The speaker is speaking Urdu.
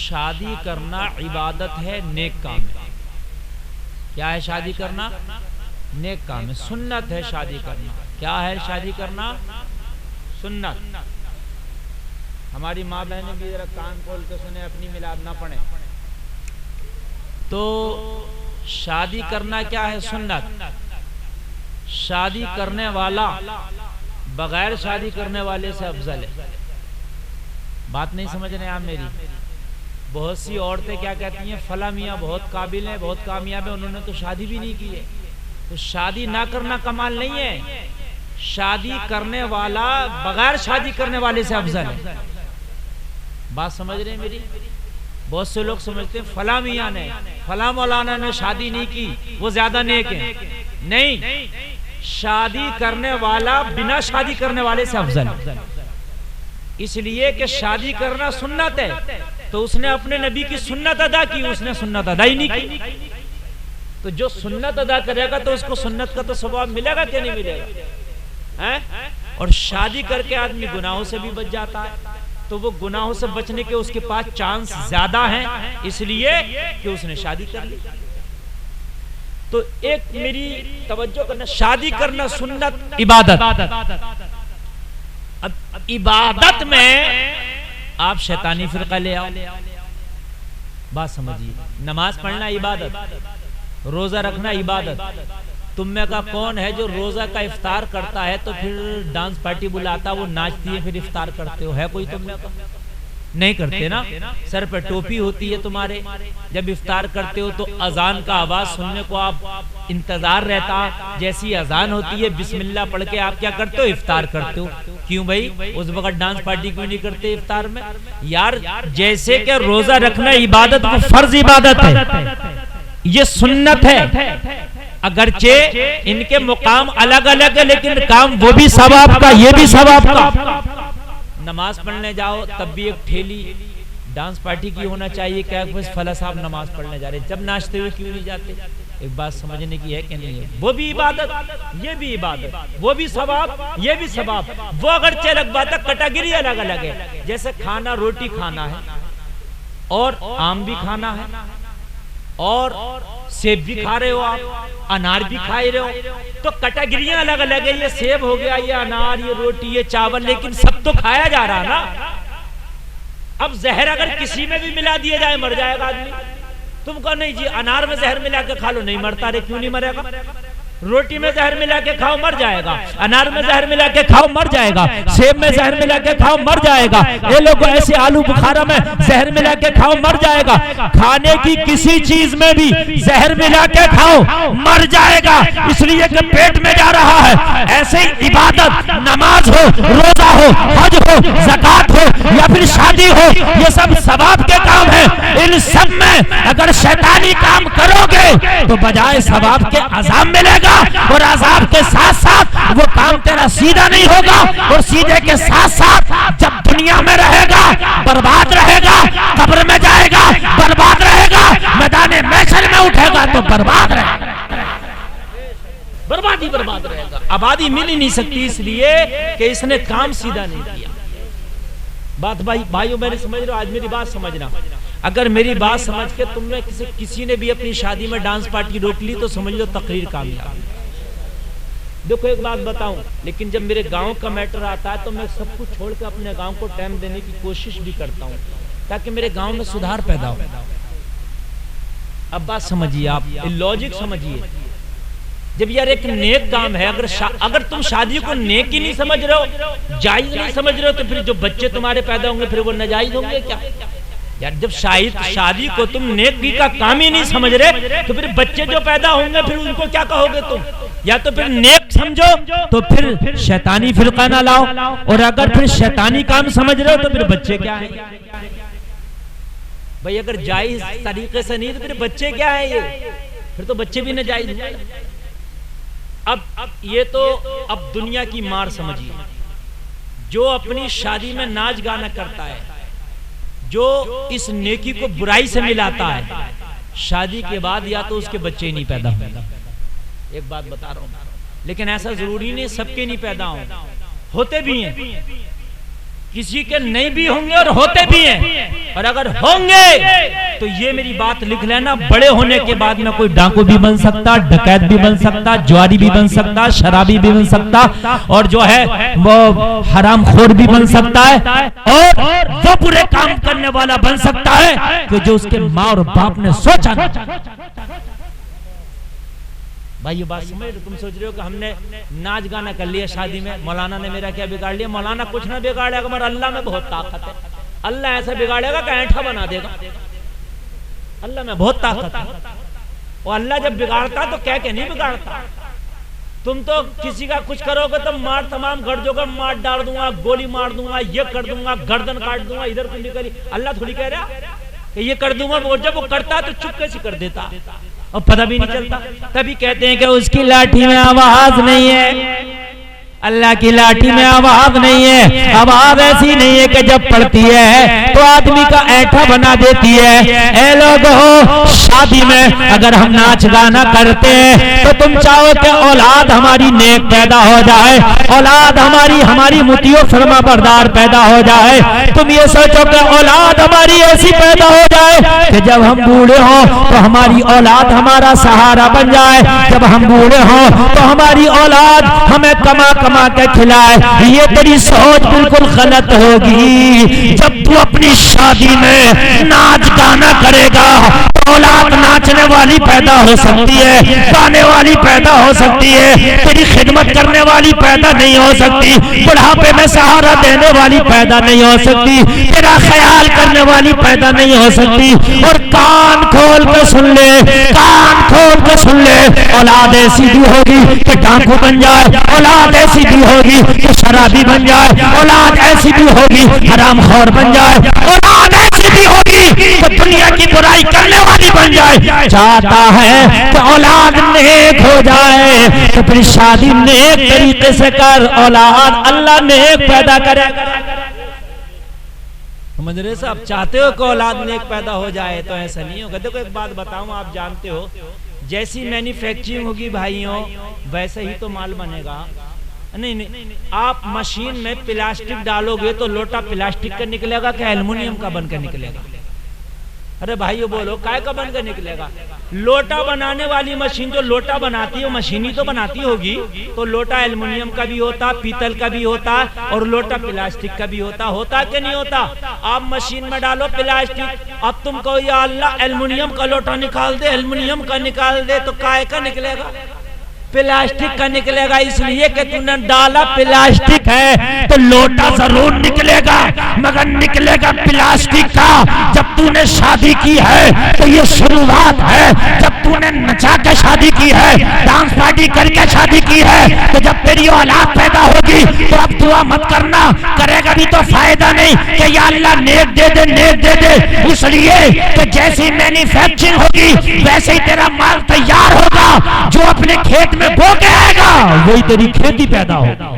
شادی کرنا عبادت ہے، نیک کام ہے۔ کیا ہے شادی کرنا؟ نیک کام ہے، سنت ہے شادی کرنا۔ کیا ہے شادی کرنا؟ سنت۔ ہماری ماں بہنیں بھی ذرا کان کھول کے سنیں، اپنی میلاد نہ پڑھیں۔ تو شادی کرنا کیا ہے؟ سنت۔ شادی کرنے والا بغیر شادی کرنے والے سے افضل ہے۔ بات نہیں سمجھ رہے آپ میری؟ بہت سی عورتیں کیا کہتی ہیں، فلاں میاں بہت قابل ہیں، بہت کامیاب ہیں، انہوں نے تو شادی بھی نہیں کی ہے۔ تو شادی نہ کرنا کمال نہیں ہے، شادی کرنے والا بغیر شادی کرنے والے سے افضل ہے۔ بات سمجھ رہے ہیں میری؟ بہت سے لوگ سمجھتے ہیں فلاں میاں نے، فلاں مولانا نے شادی نہیں کی، وہ زیادہ نیک ہیں۔ نہیں، شادی کرنے والا بنا شادی کرنے والے سے افضل ہے۔ اس لیے کہ شادی کرنا سنت ہے، تو اس نے اپنے نبی کی سنت ادا کی، اس نے سنت ادا ہی نہیں کی۔ تو جو سنت ادا کرے گا تو اس کو سنت کا تو ثواب ملے گا کہ نہیں ملے گا؟ اور شادی کر کے آدمی گناہوں سے بھی بچ جاتا ہے، تو وہ گناہوں سے بچنے کے اس کے پاس چانس زیادہ ہیں، اس لیے کہ اس نے شادی کر لی۔ تو ایک میری توجہ کرنا، شادی کرنا سنت، عبادت۔ اب عبادت میں آپ شیطانی فرقہ لے آؤ۔ بات سمجھیے، نماز پڑھنا عبادت، روزہ رکھنا عبادت۔ تم میں کا کون ہے جو روزہ کا افطار کرتا ہے تو پھر ڈانس پارٹی بلاتا، وہ ناچتی ہے، پھر افطار کرتے ہو؟ ہے کوئی تم میں کا؟ نہیں کرتے نا۔ سر پہ ٹوپی ہوتی ہے تمہارے، جب افطار کرتے ہو تو اذان کا آواز سننے کو آپ انتظار رہتا، جیسی اذان ہوتی ہے بسم اللہ پڑھ کے آپ کیا کرتے ہو؟ افطار کرتے ہو۔ کیوں بھائی اس وقت ڈانس پارٹی کیوں نہیں کرتے افطار میں؟ یار جیسے کہ روزہ رکھنا عبادت، وہ فرض عبادت ہے، یہ سنت ہے، اگرچہ ان کے مقام الگ الگ ہے لیکن کام وہ بھی ثواب کا، یہ بھی ثواب کا۔ نماز پڑھنے جاؤ تب بھی ایک ٹھیلی ڈانس پارٹی کی ہونا چاہیے، کہ فلاں صاحب نماز پڑھنے جا رہے، جب ناچتے ہوئے کیوں نہیں جاتے؟ ایک بات سمجھنے کی ہے کہ نہیں ہے؟ وہ بھی عبادت، یہ بھی عبادت، وہ بھی ثواب، یہ بھی ثواب۔ وہ اگرچہ الگ بات ہے، کیٹیگری الگ الگ ہے۔ جیسے کھانا، روٹی کھانا ہے اور آم بھی کھانا ہے، اور سیب بھی کھا رہے ہو آپ، انار بھی کھائے رہے ہو، تو کیٹیگریاں الگ الگ ہیں۔ یہ سیب ہو گیا، یہ انار، یہ روٹی، یہ چاول، لیکن سب تو کھایا جا رہا نا۔ اب زہر اگر کسی میں بھی ملا دیا جائے مر جائے گا آدمی؟ تم کہو نہیں جی انار میں زہر ملا کے کھا لو، نہیں مرتا۔ رے کیوں نہیں مرے گا؟ روٹی میں زہر ملا کے کھاؤ مر جائے گا، انار میں زہر ملا کے کھاؤ مر جائے گا، سیب میں زہر ملا کے کھاؤ مر جائے گا، یہ لوگوں ایسے آلو بخارا میں زہر ملا کے کھاؤ مر جائے گا۔ کھانے کی کسی چیز میں بھی زہر ملا کے کھاؤ مر جائے گا، اس لیے کہ پیٹ میں جا رہا ہے۔ ایسے ہی عبادت، نماز ہو، روزہ ہو، حج ہو، زکوٰۃ ہو یا پھر شادی ہو، یہ سب ثواب کے کام ہیں۔ ان سب میں اگر شیطانی کام کرو گے تو بجائے ثواب کے عذاب ملے گا، اور عذاب کے ساتھ ساتھ وہ کام تیرا سیدھا نہیں ہوگا، اور سیدھے کے ساتھ ساتھ جب دنیا میں رہے گا برباد رہے گا، قبر میں جائے گا برباد رہے گا، میدان محشر میں اٹھے گا تو برباد رہے گا، برباد ہی برباد رہے گا۔ آبادی مل ہی نہیں سکتی، اس لیے کہ اس نے کام سیدھا نہیں کیا۔ بات بھائیوں میں نے سمجھ رہا ہوں، آج میری بات سمجھنا۔ اگر میری بات سمجھ کے تم میں کسی نے بھی اپنی شادی میں ڈانس پارٹی روک لی تو سمجھ لو تقریر کامیاب۔ دیکھو ایک بات بتاؤں، لیکن جب میرے گاؤں کا میٹر آتا ہے تو میں سب کچھ چھوڑ کے اپنے گاؤں کو ٹائم دینے کی کوشش بھی کرتا ہوں، تاکہ میرے گاؤں میں سدھار پیدا ہو۔ اب بات سمجھیے، آپ لاجک سمجھیے۔ جب یار ایک نیک کام ہے، اگر تم شادی کو نیک ہی نہیں سمجھ رہے ہو، جائز نہیں سمجھ رہے ہو، تو پھر جو بچے تمہارے پیدا ہوں گے پھر وہ ناجائز ہوں گے کیا؟ یار جب شادی کو تم نیکی کا کام ہی نہیں سمجھ رہے تو پھر بچے جو پیدا ہوں گے پھر ان کو کیا کہو گے تم؟ یا تو پھر نیک سمجھو تو پھر شیطانی فرقہ نہ لاؤ، اور اگر پھر شیطانی کام سمجھ رہے ہو تو پھر بچے کیا ہیں بھائی؟ اگر جائز طریقے سے نہیں تو پھر بچے کیا ہیں؟ یہ پھر تو بچے بھی ناجائز ہیں۔ اب یہ تو اب دنیا کی مار سمجھیے، جو اپنی شادی میں ناچ گانا کرتا ہے، جو اس نیکی کو برائی سے ملاتا ہے، شادی کے بعد یا تو اس کے بچے ہی نہیں پیدا ہوں۔ ایک بات بتا رہا ہوں، لیکن ایسا ضروری نہیں سب کے نہیں پیدا ہوں، ہوتے بھی ہیں۔ کسی کے نہیں بھی ہوں گے اور ہوتے بھی ہیں، اور اگر ہوں گے تو یہ میری بات لکھ لینا، بڑے ہونے کے بعد میں کوئی ڈاکو بھی بن سکتا، ڈکیت بھی بن سکتا، جواری بھی بن سکتا، شرابی بھی بن سکتا، اور جو ہے وہ حرام خور بھی بن سکتا ہے، اور وہ برے کام کرنے والا بن سکتا ہے کہ جو اس کے ماں اور باپ نے سوچا نہ۔ بھائی یہ بات سمجھ، تم سوچ رہے ہو کہ ہم نے ناچ گانا کر لیا شادی میں، مولانا نے میرا کیا بگاڑ لیا؟ مولانا کچھ نہ بگاڑے گا، مگر اللہ میں بہت طاقت ہے، اللہ ایسا بگاڑے گا کہ اینٹھا بنا دے گا، اللہ میں بہت طاقت ہے، اور اللہ جب بگاڑتا تو کہہ کے نہیں بگاڑتا۔ تم تو کسی کا کچھ کرو گے تو مار تمام گھر جو گا مار ڈال دوں گا، گولی مار دوں گا، یہ کر دوں گا، گردن کاٹ دوں گا، ادھر تم نہیں کری، اللہ تھوڑی کہہ رہا کہ یہ کر دوں گا، وہ جب وہ کرتا تو چپ کیسے کر دیتا اور پتہ بھی نہیں چلتا۔ تبھی کہتے ہیں کہ اس کی لاٹھی میں آواز نہیں ہے، اللہ کی لاٹھی میں آواز نہیں ہے، آواز ایسی نہیں ہے کہ جب پڑتی ہے تو آدمی کا اینٹھا بنا دیتی ہے۔ اے لوگو، شادی میں اگر ہم ناچ گانا کرتے ہیں تو تم چاہو کہ اولاد ہماری نیک پیدا ہو جائے، اولاد ہماری مطیع و فرما بردار پیدا ہو جائے، تم یہ سوچو کہ اولاد ہماری ایسی پیدا ہو جائے کہ جب ہم بوڑھے ہوں تو ہماری اولاد ہمارا سہارا بن جائے، جب ہم بوڑھے ہوں تو ہماری اولاد ہمیں کما کے کھلائے۔ یہ تیری سوچ بالکل غلط ہوگی۔ جب تو اپنی شادی میں ناچ گانا کرے گا، اولاد ناچنے والی پیدا ہو سکتی ہے، گانے والی پیدا ہو سکتی ہے، تیری خدمت کرنے والی پیدا نہیں ہو سکتی، بڑھاپے میں سہارا دینے والی پیدا نہیں ہو سکتی، تیرا خیال کرنے والی پیدا نہیں ہو سکتی۔ اور کان کھول کے سن لے، کان کھول کے سن لے، اولاد ایسی بھی ہوگی کہ ڈاکو بن جائے، اولاد ایسی بھی ہوگی کہ شرابی بن جائے، اولاد ایسی بھی ہوگی حرام خور بن جائے، اولاد ایسی بھی ہوگی کہ دنیا کی برائی کرنے والی بن جائے۔ چاہتا ہے کہ اولاد نیک ہو جائے تو پھر شادی نیک طریقے سے کر، اولاد اللہ نیک پیدا کرے۔ سمجھ رہے صاحب؟ چاہتے ہو کہ اولاد نیک پیدا ہو جائے تو ایسا نہیں ہوگا۔ دیکھو ایک بات بتاؤں، آپ جانتے ہو جیسی مینوفیکچرنگ ہوگی بھائیوں ویسے ہی تو مال بنے گا۔ نہیں، آپ مشین میں پلاسٹک ڈالو گے تو لوٹا پلاسٹک کا نکلے گا کہ ایلومینیم کا بن کر نکلے گا؟ ارے بھائیو بولو، کائے کا بن کر نکلے گا؟ لوٹا بنانے والی مشین جو لوٹا بناتی ہے وہ مشینی تو بناتی ہوگی، تو لوٹا ایلومینیم کا بھی ہوتا، پیتل کا بھی ہوتا، اور لوٹا پلاسٹک کا بھی ہوتا کہ نہیں ہوتا؟ آپ مشین میں ڈالو پلاسٹک، اب تم کہو یا اللہ ایلومینیم کا لوٹا نکال دے، ایلومینیم کا نکال دے، تو کائے کا نکلے گا؟ پلاسٹک کا نکلے گا، اس لیے کہ تم نے ڈالا پلاسٹک ہے تو لوٹا ضرور نکلے گا، مگر نکلے گا پلاسٹک کا۔ جب تو نے شادی کی ہے تو یہ شروعات ہے، جب تو نے نچا کے شادی کی ہے، ڈانس پارٹی کر کے شادی کی ہے، تو جب تیری اولاد پیدا ہوگی تو اب دعا مت کرنا، کرے گا بھی تو فائدہ نہیں کہ یا اللہ نیک دے دے، نیک دے دے، اس لیے کہ جیسی مینوفیکچرنگ ہوگی ویسے ہی تیرا مال تیار ہوگا، جو اپنے کھیت میں بو کے آئے گا وہی تیری کھیتی پیدا ہوگا۔